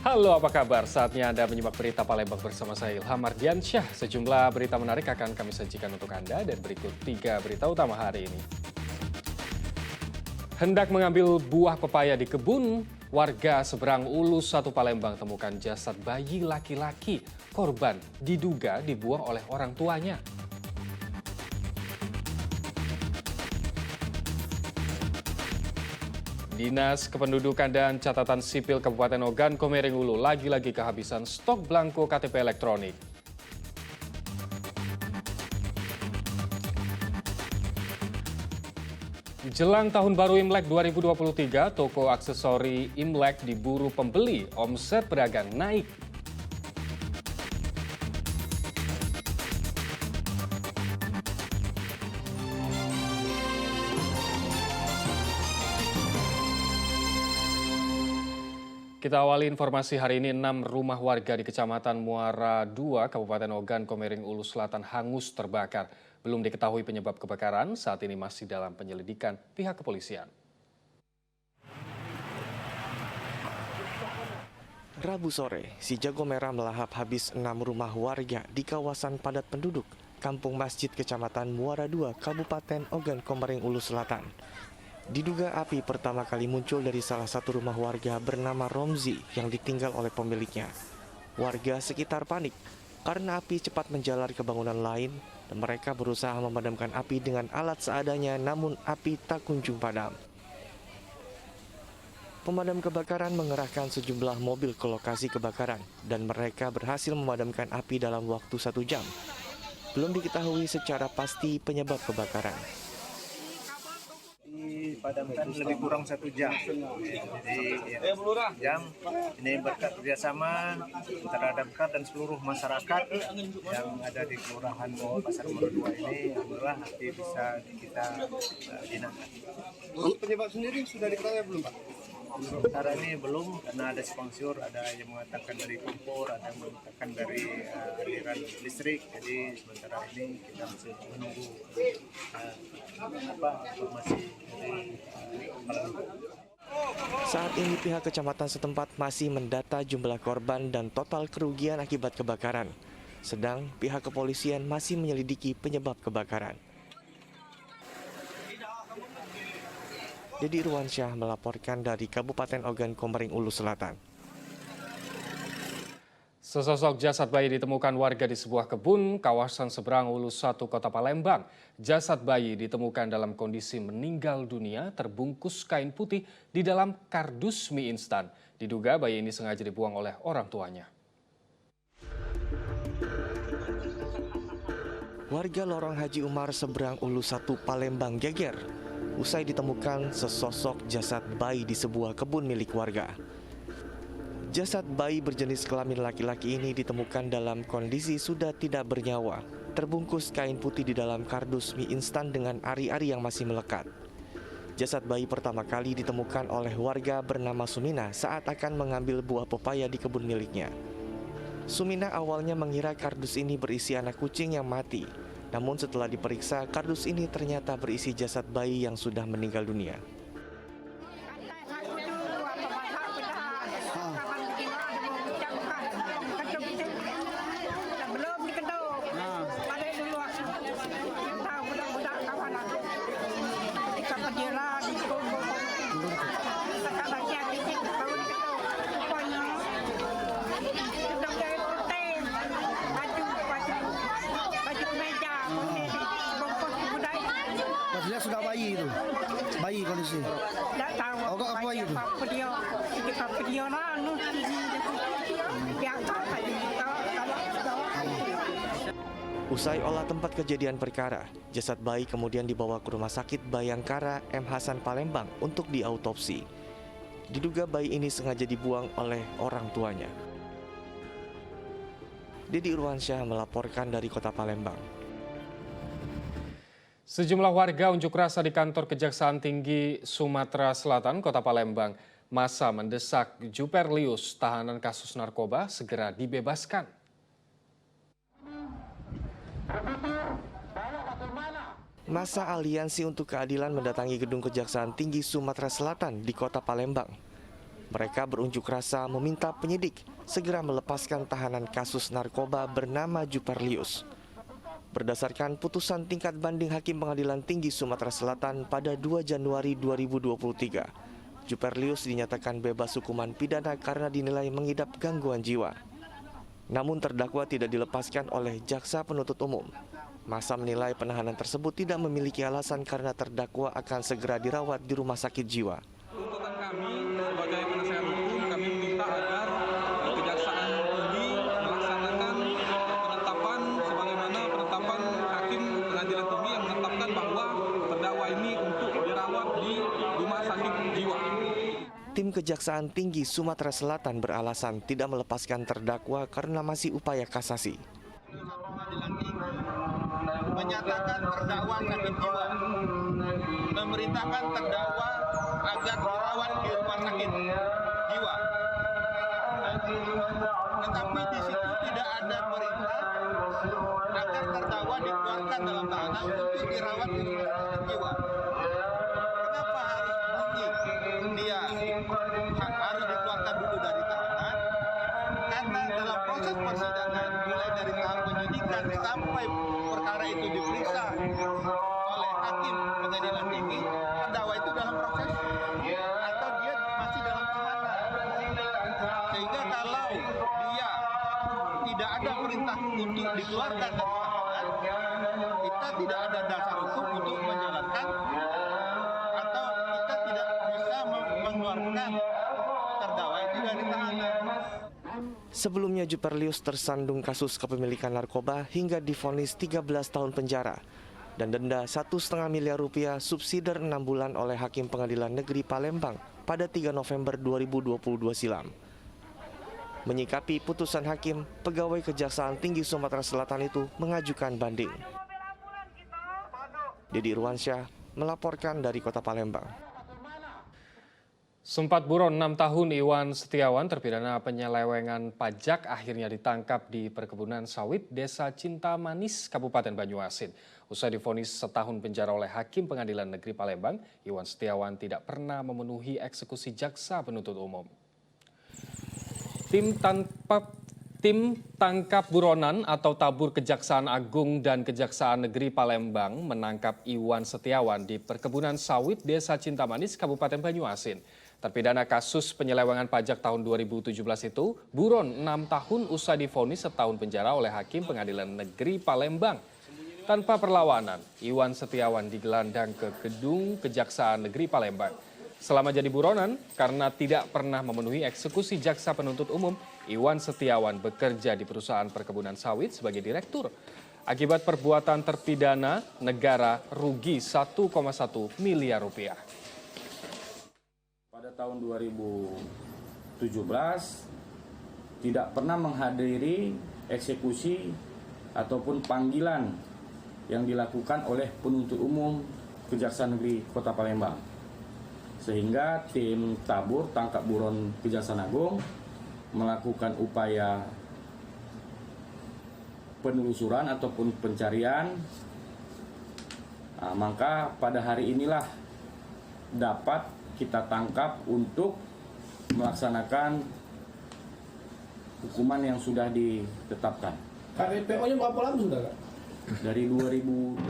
Halo, apa kabar? Saatnya Anda menyimak berita Palembang bersama saya Ilham Ardiansyah. Sejumlah berita menarik akan kami sajikan untuk Anda dan berikut 3 berita utama hari ini. Hendak mengambil buah pepaya di kebun, warga seberang Ulus 1 Palembang temukan jasad bayi laki-laki. Korban diduga dibuang oleh orang tuanya. Dinas Kependudukan dan Catatan Sipil Kabupaten Ogan Komering Ulu lagi-lagi kehabisan stok belangko KTP elektronik. Jelang Tahun Baru Imlek 2023, toko aksesori Imlek diburu pembeli, omset pedagang naik. Kita awali informasi hari ini, 6 rumah warga di Kecamatan Muara II, Kabupaten Ogan Komering Ulu Selatan hangus terbakar. Belum diketahui penyebab kebakaran, saat ini masih dalam penyelidikan pihak kepolisian. Rabu sore, si jago merah melahap habis 6 rumah warga di kawasan padat penduduk, Kampung Masjid Kecamatan Muara II, Kabupaten Ogan Komering Ulu Selatan. Diduga api pertama kali muncul dari salah satu rumah warga bernama Romzi yang ditinggal oleh pemiliknya. Warga sekitar panik karena api cepat menjalar ke bangunan lain dan mereka berusaha memadamkan api dengan alat seadanya, namun api tak kunjung padam. Pemadam kebakaran mengerahkan sejumlah mobil ke lokasi kebakaran dan mereka berhasil memadamkan api dalam waktu 1 jam. Belum diketahui secara pasti penyebab kebakaran. Dipadamkan lebih kurang 1 jam. Jadi jam ini berkat kerjasama antara damkar dan seluruh masyarakat yang ada di Kelurahan Pasar Muara II ini, alhamdulillah api bisa kita jinakkan. Penyebab sendiri sudah diketahui belum, Pak? Sementara ini belum, karena ada sponsor, ada yang mengatakan dari kompor, ada yang mengatakan dari aliran listrik. Jadi sementara ini kita masih menunggu informasi dari Saat ini pihak kecamatan setempat masih mendata jumlah korban dan total kerugian akibat kebakaran. Sedang pihak kepolisian masih menyelidiki penyebab kebakaran. Dedi Irwansyah melaporkan dari Kabupaten Ogan Komering Ulu Selatan. Sesosok jasad bayi ditemukan warga di sebuah kebun kawasan seberang Ulus 1 Kota Palembang. Jasad bayi ditemukan dalam kondisi meninggal dunia terbungkus kain putih di dalam kardus mie instan. Diduga bayi ini sengaja dibuang oleh orang tuanya. Warga Lorong Haji Umar seberang Ulus 1 Palembang geger usai ditemukan sesosok jasad bayi di sebuah kebun milik warga. Jasad bayi berjenis kelamin laki-laki ini ditemukan dalam kondisi sudah tidak bernyawa, terbungkus kain putih di dalam kardus mie instan dengan ari-ari yang masih melekat. Jasad bayi pertama kali ditemukan oleh warga bernama Sumina saat akan mengambil buah pepaya di kebun miliknya. Sumina awalnya mengira kardus ini berisi anak kucing yang mati. Namun setelah diperiksa, kardus ini ternyata berisi jasad bayi yang sudah meninggal dunia. Maksudnya sudah bayi itu, bayi kondisi. Tidak tahu. Oh, kok apa itu? Usai olah tempat kejadian perkara, jasad bayi kemudian dibawa ke Rumah Sakit Bayangkara M. Hasan Palembang untuk diautopsi. Diduga bayi ini sengaja dibuang oleh orang tuanya. Dedi Irwansyah melaporkan dari Kota Palembang. Sejumlah warga unjuk rasa di kantor Kejaksaan Tinggi Sumatera Selatan, Kota Palembang. Massa mendesak Juperlius, tahanan kasus narkoba, segera dibebaskan. Massa Aliansi untuk Keadilan mendatangi gedung Kejaksaan Tinggi Sumatera Selatan di Kota Palembang. Mereka berunjuk rasa meminta penyidik segera melepaskan tahanan kasus narkoba bernama Juperlius. Berdasarkan putusan tingkat banding Hakim Pengadilan Tinggi Sumatera Selatan pada 2 Januari 2023, Juperlius dinyatakan bebas hukuman pidana karena dinilai mengidap gangguan jiwa. Namun terdakwa tidak dilepaskan oleh jaksa penuntut umum. Masa menilai penahanan tersebut tidak memiliki alasan karena terdakwa akan segera dirawat di rumah sakit jiwa. Tuntutan kami sebagai penasehat hukum, kami meminta agar Kejaksaan Tinggi melaksanakan penetapan sebagaimana penetapan Hakim Pengadilan Tinggi yang menetapkan bahwa terdakwa ini untuk dirawat di rumah sakit jiwa. Tim Kejaksaan Tinggi Sumatera Selatan beralasan tidak melepaskan terdakwa karena masih upaya kasasi. Pengadilan Tinggi menyatakan terdakwa sakit jiwa, memerintahkan terdakwa agar dirawat di rumah sakit jiwa. Tetapi di situ tidak ada perintah agar terdakwa dikeluarkan dalam tahanan untuk dirawat di rumah sakit jiwa. Kenapa harus bunyi dia harus dikeluarkan dulu dari tahanan? Karena dalam proses persidangan mulai dari tahap penyidikan sampai perkara itu diperiksa oleh Hakim Pengadilan Tinggi, terdakwa itu dalam proses atau dia masih dalam tahanan. Sehingga kalau dia tidak ada perintah untuk dikeluarkan dari tahanan, kita tidak ada dasar hukum untuk menjalankan atau kita tidak bisa mengeluarkan terdakwa itu dari tahanan. Sebelumnya Juperlius tersandung kasus kepemilikan narkoba hingga divonis 13 tahun penjara dan denda 1,5 miliar rupiah subsidi 6 bulan oleh Hakim Pengadilan Negeri Palembang pada 3 November 2022 silam. Menyikapi putusan hakim, pegawai Kejaksaan Tinggi Sumatera Selatan itu mengajukan banding. Dedi Irwansyah melaporkan dari Kota Palembang. Sempat buron 6 tahun, Iwan Setiawan terpidana penyelewengan pajak akhirnya ditangkap di perkebunan sawit Desa Cinta Manis, Kabupaten Banyuasin. Usai divonis setahun penjara oleh Hakim Pengadilan Negeri Palembang, Iwan Setiawan tidak pernah memenuhi eksekusi jaksa penuntut umum. Tim tangkap buronan atau tabur Kejaksaan Agung dan Kejaksaan Negeri Palembang menangkap Iwan Setiawan di perkebunan sawit Desa Cinta Manis, Kabupaten Banyuasin. Terpidana kasus penyelewengan pajak tahun 2017 itu buron 6 tahun usai divonis setahun penjara oleh Hakim Pengadilan Negeri Palembang. Tanpa perlawanan, Iwan Setiawan digelandang ke gedung Kejaksaan Negeri Palembang. Selama jadi buronan, karena tidak pernah memenuhi eksekusi jaksa penuntut umum, Iwan Setiawan bekerja di perusahaan perkebunan sawit sebagai direktur. Akibat perbuatan terpidana, negara rugi 1,1 miliar rupiah. Pada tahun 2017 tidak pernah menghadiri eksekusi ataupun panggilan yang dilakukan oleh penuntut umum Kejaksaan Negeri Kota Palembang. Sehingga tim tabur tangkap buron Kejaksaan Agung melakukan upaya penelusuran ataupun pencarian. Maka pada hari inilah dapat kita tangkap untuk melaksanakan hukuman yang sudah ditetapkan. KPO-nya berapa lama sudah, Kak? Dari 2000